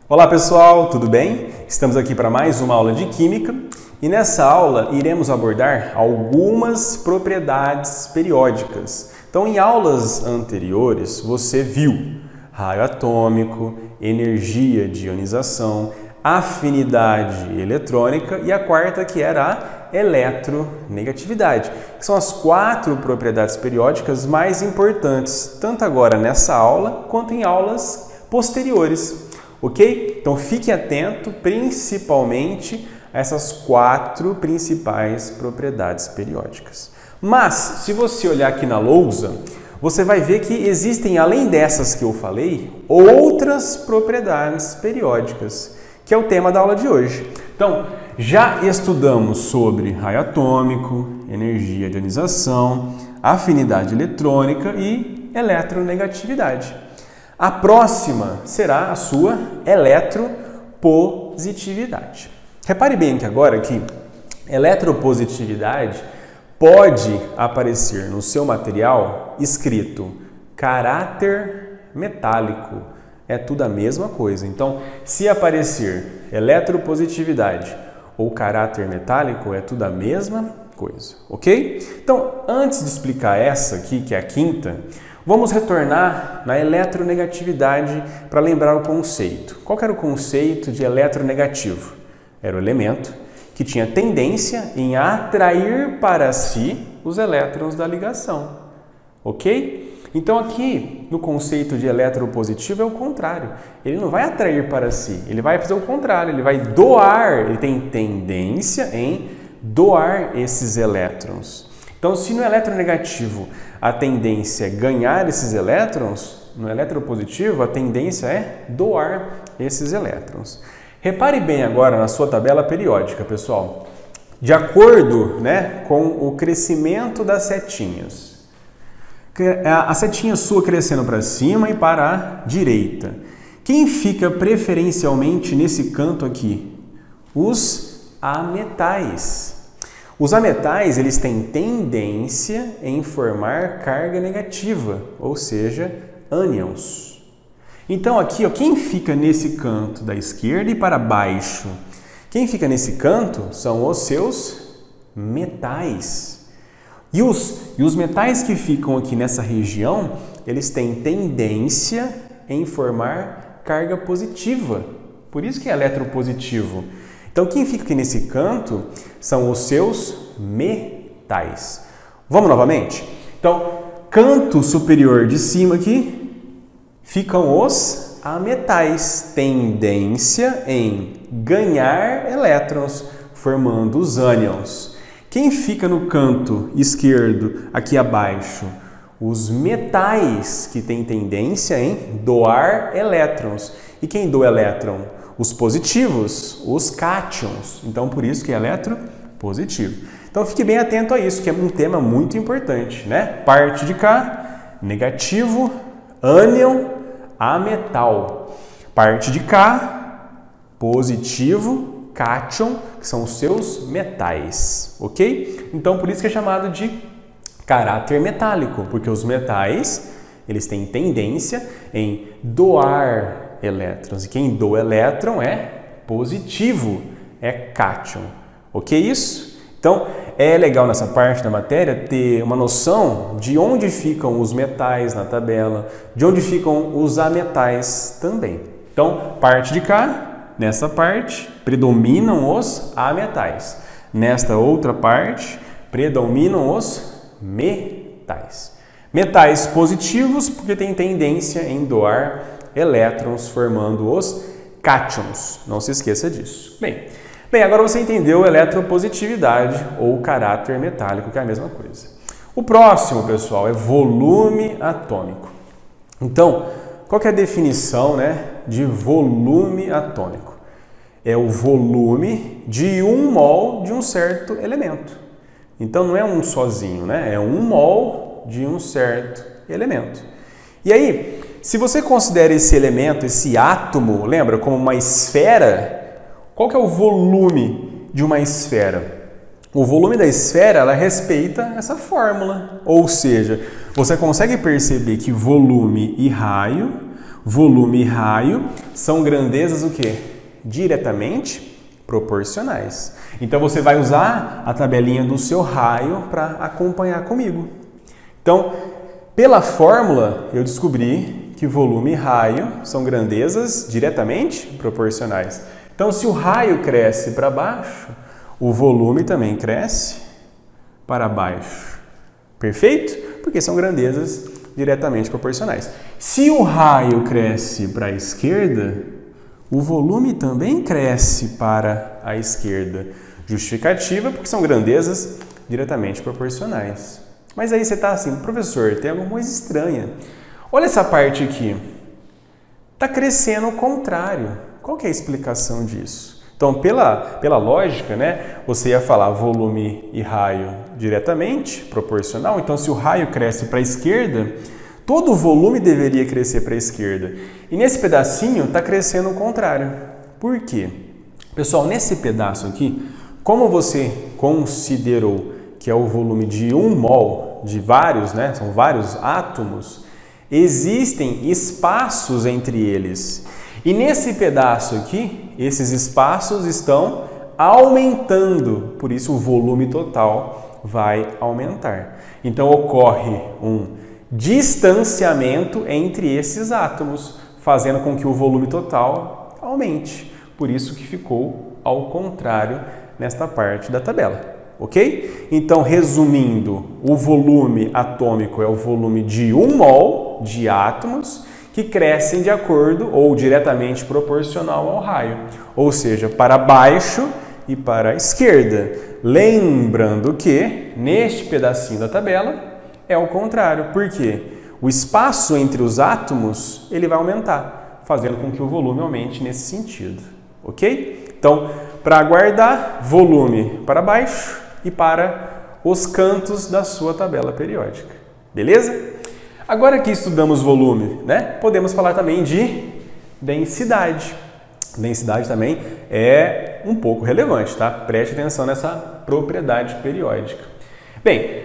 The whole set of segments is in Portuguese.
Olá pessoal, tudo bem? Estamos aqui para mais uma aula de Química e nessa aula iremos abordar algumas propriedades periódicas. Então, em aulas anteriores você viu raio atômico, energia de ionização, afinidade eletrônica e a quarta que era a eletronegatividade, que são as 4 propriedades periódicas mais importantes, tanto agora nessa aula quanto em aulas posteriores. Ok? Então fique atento principalmente a essas 4 principais propriedades periódicas. Mas, se você olhar aqui na lousa, você vai ver que existem, além dessas que eu falei, outras propriedades periódicas, que é o tema da aula de hoje. Então, já estudamos sobre raio atômico, energia de ionização, afinidade eletrônica e eletronegatividade. A próxima será a sua eletropositividade. Repare bem que agora que eletropositividade pode aparecer no seu material escrito caráter metálico. É tudo a mesma coisa. Então, se aparecer eletropositividade ou caráter metálico, é tudo a mesma coisa, ok? Então, antes de explicar essa aqui, que é a quinta, vamos retornar na eletronegatividade para lembrar o conceito. Qual era o conceito de eletronegativo? Era o elemento que tinha tendência em atrair para si os elétrons da ligação. Ok? Então aqui no conceito de eletropositivo é o contrário. Ele não vai atrair para si, ele vai fazer o contrário, ele vai doar, ele tem tendência em doar esses elétrons. Então, se no eletronegativo a tendência é ganhar esses elétrons, no eletropositivo a tendência é doar esses elétrons. Repare bem agora na sua tabela periódica, pessoal. De acordo, com o crescimento das setinhas, a setinha sua crescendo para cima e para a direita. Quem fica preferencialmente nesse canto aqui? Os ametais. Os ametais, eles têm tendência em formar carga negativa, ou seja, ânions. Então aqui, quem fica nesse canto da esquerda e para baixo? Quem fica nesse canto são os seus metais. E os metais que ficam aqui nessa região, eles têm tendência em formar carga positiva. Por isso que é eletropositivo. Então, quem fica aqui nesse canto são os seus metais. Vamos novamente? Então, canto superior de cima aqui, ficam os ametais. Tendência em ganhar elétrons, formando os ânions. Quem fica no canto esquerdo, aqui abaixo? Os metais, que têm tendência em doar elétrons. E quem doa elétron? Os positivos, os cátions. Então, por isso que é eletropositivo. Então, fique bem atento a isso, que é um tema muito importante, Parte de cá, negativo, ânion, ametal. Parte de cá, positivo, cátion, que são os seus metais, ok? Então, por isso que é chamado de caráter metálico, porque os metais, eles têm tendência em doar elétrons. E quem doa elétron é positivo, é cátion. Ok isso? Então, é legal nessa parte da matéria ter uma noção de onde ficam os metais na tabela, de onde ficam os ametais também. Então, parte de cá, nessa parte, predominam os ametais. Nesta outra parte, predominam os metais. Metais positivos, porque têm tendência em doar elétrons, formando os cátions. Não se esqueça disso. Bem, agora você entendeu eletropositividade ou caráter metálico, que é a mesma coisa. O próximo, pessoal, é volume atômico. Então, qual que é a definição de volume atômico? É o volume de 1 mol de um certo elemento. Então, não é um sozinho, É 1 mol de um certo elemento. E aí, se você considera esse elemento, esse átomo, lembra, como uma esfera, qual que é o volume de uma esfera? O volume da esfera, ela respeita essa fórmula. Ou seja, você consegue perceber que volume e raio, volume e raio são grandezas o quê? Diretamente proporcionais. Então você vai usar a tabelinha do seu raio para acompanhar comigo. Então, pela fórmula, eu descobri que volume e raio são grandezas diretamente proporcionais. Então, se o raio cresce para baixo, o volume também cresce para baixo. Perfeito? Porque são grandezas diretamente proporcionais. Se o raio cresce para a esquerda, o volume também cresce para a esquerda. Justificativa, porque são grandezas diretamente proporcionais. Mas aí você está assim, professor, tem alguma coisa estranha. Olha essa parte aqui. Está crescendo ao contrário. Qual que é a explicação disso? Então, pela lógica, né, você ia falar volume e raio diretamente proporcional. Então, se o raio cresce para a esquerda, todo o volume deveria crescer para a esquerda. E nesse pedacinho está crescendo ao contrário. Por quê? Pessoal, nesse pedaço aqui, como você considerou que é o volume de 1 mol, de vários, né, são vários átomos, existem espaços entre eles. E nesse pedaço aqui, esses espaços estão aumentando, por isso o volume total vai aumentar. Então ocorre um distanciamento entre esses átomos, fazendo com que o volume total aumente. Por isso que ficou ao contrário nesta parte da tabela. Ok? Então, resumindo, o volume atômico é o volume de 1 mol de átomos que crescem de acordo ou diretamente proporcional ao raio, ou seja, para baixo e para a esquerda. Lembrando que, neste pedacinho da tabela, é o contrário. Por quê? O espaço entre os átomos ele vai aumentar, fazendo com que o volume aumente nesse sentido. Ok? Então, para guardar, volume para baixo e para os cantos da sua tabela periódica. Beleza? Agora que estudamos volume, né, podemos falar também de densidade. Densidade também é um pouco relevante, tá? Preste atenção nessa propriedade periódica. Bem,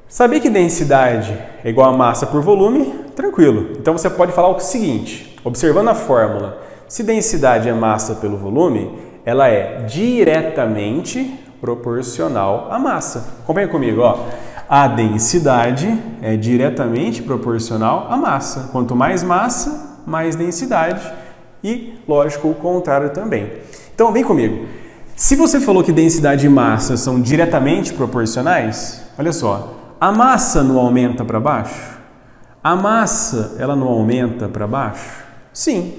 saber que densidade é igual a massa por volume, tranquilo. Então você pode falar o seguinte, observando a fórmula, se densidade é massa pelo volume, ela é diretamente proporcional à massa. Acompanha comigo, ó. A densidade é diretamente proporcional à massa. Quanto mais massa, mais densidade. E, lógico, o contrário também. Então, vem comigo. Se você falou que densidade e massa são diretamente proporcionais, olha só, a massa não aumenta para baixo? A massa, ela não aumenta para baixo? Sim,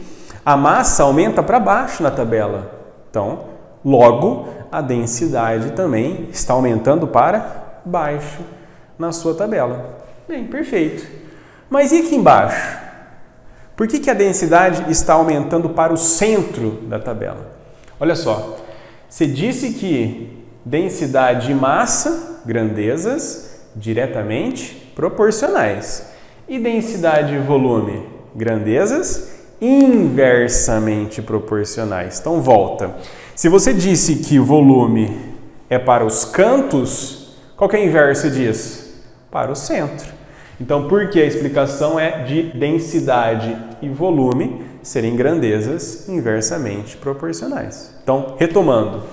a massa aumenta para baixo na tabela. Então, logo, a densidade também está aumentando para baixo na sua tabela. Bem, perfeito. Mas e aqui embaixo? Por que a densidade está aumentando para o centro da tabela? Olha só, você disse que densidade e massa, grandezas, diretamente proporcionais. E densidade e volume, grandezas, inversamente proporcionais. Então, volta. Se você disse que o volume é para os cantos, qual que é o inverso disso? Para o centro. Então, por que a explicação é de densidade e volume serem grandezas inversamente proporcionais? Então, retomando,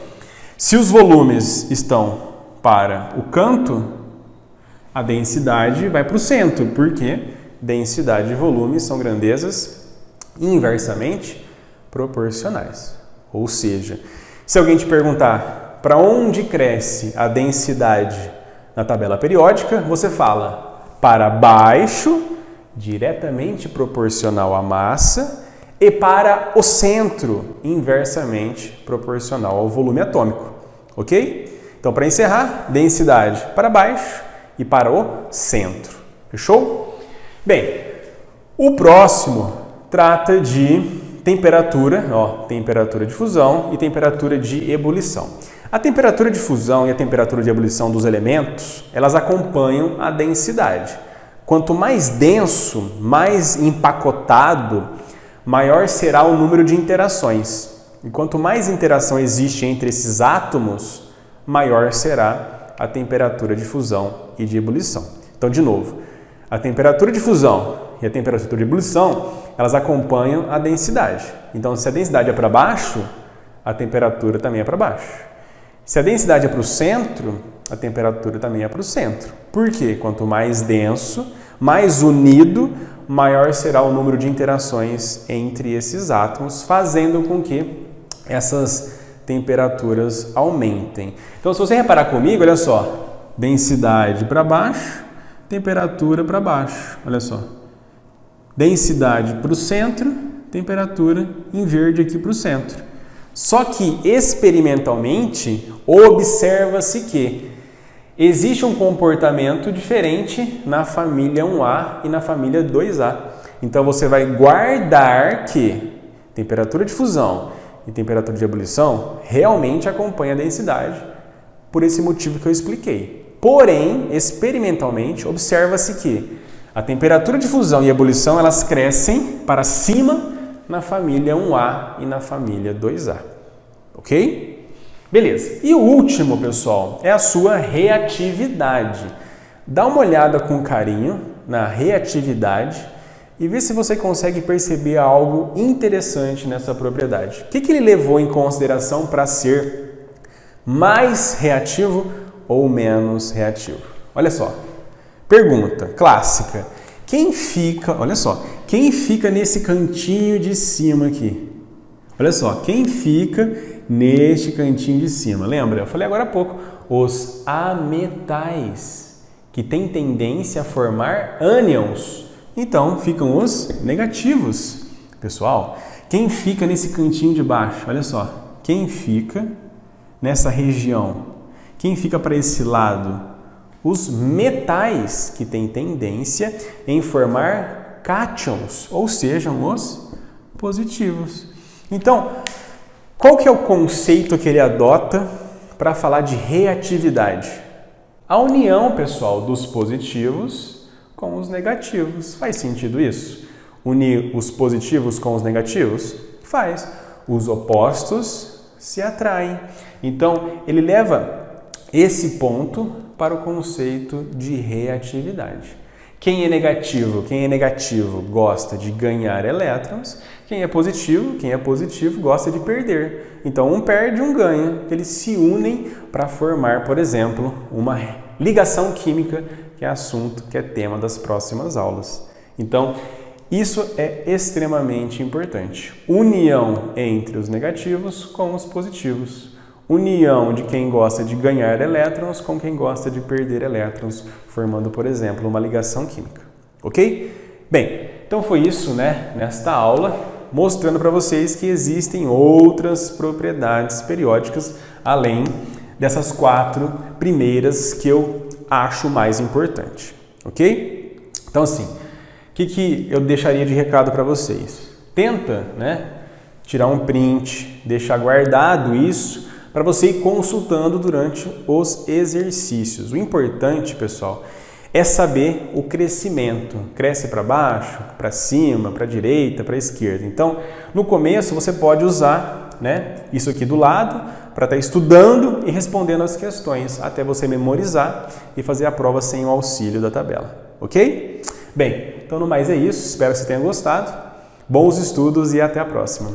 se os volumes estão para o canto, a densidade vai para o centro, porque densidade e volume são grandezas inversamente proporcionais. Ou seja, se alguém te perguntar para onde cresce a densidade na tabela periódica, você fala para baixo, diretamente proporcional à massa, e para o centro, inversamente proporcional ao volume atômico. Ok? Então, para encerrar, densidade para baixo e para o centro. Fechou? Bem, o próximo trata de temperatura, temperatura de fusão e temperatura de ebulição. A temperatura de fusão e a temperatura de ebulição dos elementos, elas acompanham a densidade. Quanto mais denso, mais empacotado, maior será o número de interações. E quanto mais interação existe entre esses átomos, maior será a temperatura de fusão e de ebulição. Então, de novo, a temperatura de fusão e a temperatura de ebulição, elas acompanham a densidade. Então, se a densidade é para baixo, a temperatura também é para baixo. Se a densidade é para o centro, a temperatura também é para o centro. Por quê? Quanto mais denso, mais unido, maior será o número de interações entre esses átomos, fazendo com que essas temperaturas aumentem. Então, se você reparar comigo, olha só, densidade para baixo, temperatura para baixo, olha só. Densidade para o centro, temperatura em verde aqui para o centro. Só que, experimentalmente, observa-se que existe um comportamento diferente na família 1A e na família 2A. Então, você vai guardar que temperatura de fusão e temperatura de ebulição realmente acompanham a densidade, por esse motivo que eu expliquei. Porém, experimentalmente, observa-se que a temperatura de fusão e ebulição elas crescem para cima na família 1A e na família 2A. Ok? Beleza. E o último, pessoal, é a sua reatividade. Dá uma olhada com carinho na reatividade e vê se você consegue perceber algo interessante nessa propriedade. O que ele levou em consideração para ser mais reativo ou menos reativo? Olha só. Pergunta clássica. Quem fica, olha só, quem fica nesse cantinho de cima aqui? Olha só, quem fica neste cantinho de cima? Lembra? Eu falei agora há pouco, os ametais, que têm tendência a formar ânions. Então, ficam os negativos. Pessoal, quem fica nesse cantinho de baixo? Olha só, quem fica nessa região? Quem fica para esse lado? Os metais, que têm tendência em formar cátions, ou seja, os positivos. Então, qual que é o conceito que ele adota para falar de reatividade? A união, pessoal, dos positivos com os negativos. Faz sentido isso? Unir os positivos com os negativos? Faz. Os opostos se atraem. Então, ele leva esse ponto para o conceito de reatividade. Quem é negativo gosta de ganhar elétrons. Quem é positivo gosta de perder. Então, um perde, um ganha. Eles se unem para formar, por exemplo, uma ligação química, que é assunto, que é tema das próximas aulas. Então, isso é extremamente importante. União entre os negativos com os positivos. União de quem gosta de ganhar elétrons com quem gosta de perder elétrons, formando, por exemplo, uma ligação química. Ok? Bem, então foi isso, né, nesta aula, mostrando para vocês que existem outras propriedades periódicas, além dessas 4 primeiras que eu acho mais importante. Ok? Então, assim, o que eu deixaria de recado para vocês? Tenta, né, tirar um print, deixar guardado isso, para você ir consultando durante os exercícios. O importante, pessoal, é saber o crescimento. Cresce para baixo, para cima, para a direita, para a esquerda. Então, no começo, você pode usar, né, isso aqui do lado para estar estudando e respondendo as questões, até você memorizar e fazer a prova sem o auxílio da tabela. Ok? Bem, então no mais é isso. Espero que você tenha gostado. Bons estudos e até a próxima.